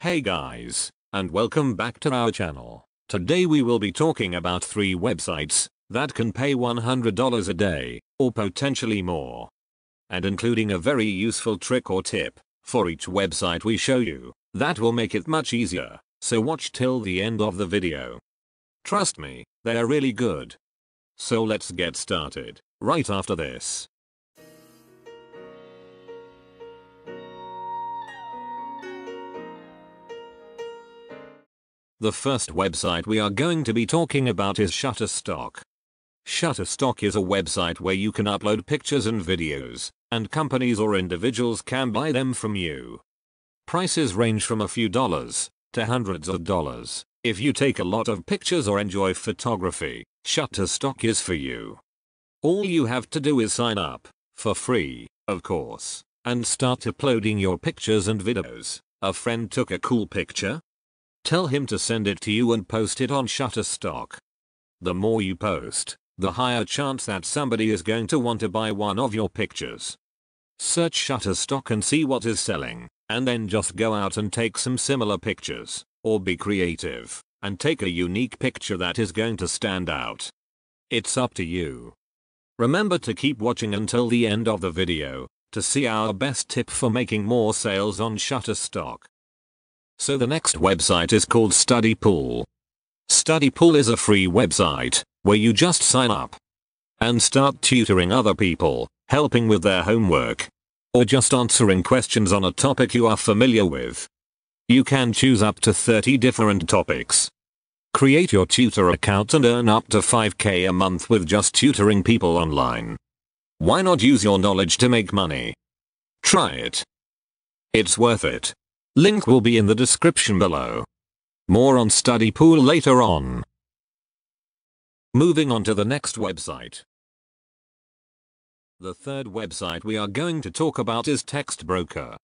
Hey guys, and welcome back to our channel. Today we will be talking about 3 websites that can pay $100 a day, or potentially more. And including a very useful trick or tip for each website we show you that will make it much easier, so watch till the end of the video. Trust me, they are really good. So let's get started right after this. The first website we are going to be talking about is Shutterstock. Shutterstock is a website where you can upload pictures and videos, and companies or individuals can buy them from you. Prices range from a few dollars to hundreds of dollars. If you take a lot of pictures or enjoy photography, Shutterstock is for you. All you have to do is sign up, for free, of course, and start uploading your pictures and videos. A friend took a cool picture? Tell him to send it to you and post it on Shutterstock. The more you post, the higher chance that somebody is going to want to buy one of your pictures. Search Shutterstock and see what is selling, and then just go out and take some similar pictures, or be creative, and take a unique picture that is going to stand out. It's up to you. Remember to keep watching until the end of the video, to see our best tip for making more sales on Shutterstock. So the next website is called StudyPool. StudyPool is a free website where you just sign up and start tutoring other people, helping with their homework, or just answering questions on a topic you are familiar with. You can choose up to 30 different topics. Create your tutor account and earn up to $5K a month with just tutoring people online. Why not use your knowledge to make money? Try it. It's worth it. Link will be in the description below. More on StudyPool later on. Moving on to the next website. The third website we are going to talk about is TextBroker.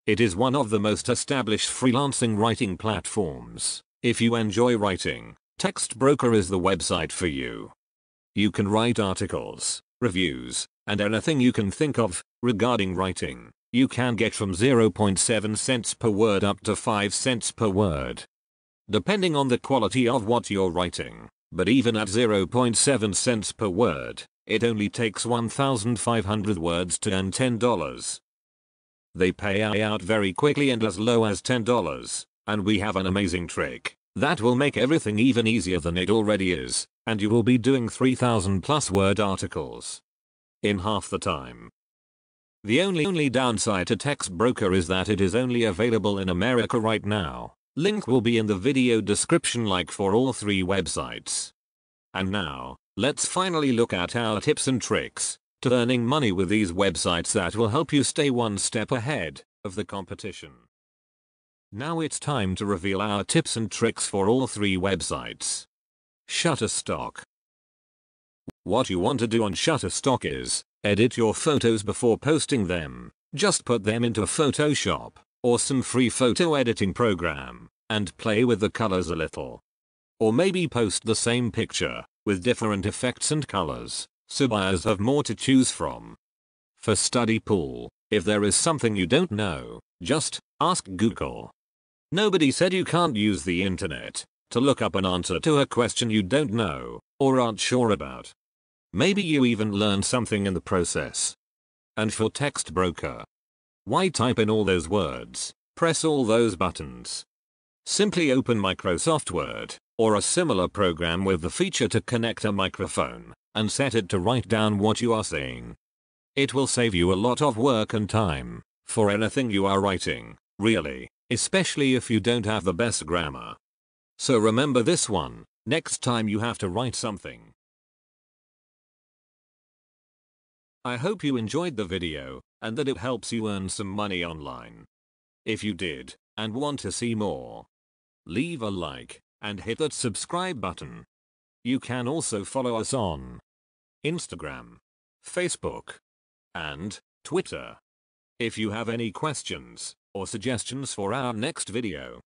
It is one of the most established freelancing writing platforms. If you enjoy writing, TextBroker is the website for you. You can write articles, reviews, and anything you can think of regarding writing. You can get from 0.7 cents per word up to 5 cents per word, depending on the quality of what you're writing. But even at 0.7 cents per word, it only takes 1,500 words to earn $10. They pay out very quickly and as low as $10, and we have an amazing trick that will make everything even easier than it already is, and you will be doing 3,000 plus word articles in half the time. The only downside to TextBroker is that it is only available in America right now. Link will be in the video description like for all 3 websites. And now, let's finally look at our tips and tricks to earning money with these websites that will help you stay one step ahead of the competition. Now it's time to reveal our tips and tricks for all 3 websites. Shutterstock. What you want to do on Shutterstock is edit your photos before posting them. Just put them into Photoshop or some free photo editing program and play with the colors a little. Or maybe post the same picture with different effects and colors, so buyers have more to choose from. For StudyPool, if there is something you don't know, just ask Google. Nobody said you can't use the internet to look up an answer to a question you don't know or aren't sure about. Maybe you even learn something in the process. And for TextBroker, why type in all those words, press all those buttons? Simply open Microsoft Word or a similar program with the feature to connect a microphone and set it to write down what you are saying. It will save you a lot of work and time for anything you are writing, really, especially if you don't have the best grammar. So remember this one next time you have to write something. I hope you enjoyed the video and that it helps you earn some money online. If you did and want to see more, leave a like and hit that subscribe button. You can also follow us on Instagram, Facebook, and Twitter. If you have any questions or suggestions for our next video,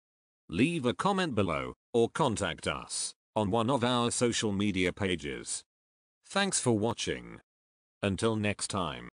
leave a comment below or contact us on one of our social media pages. Thanks for watching. Until next time.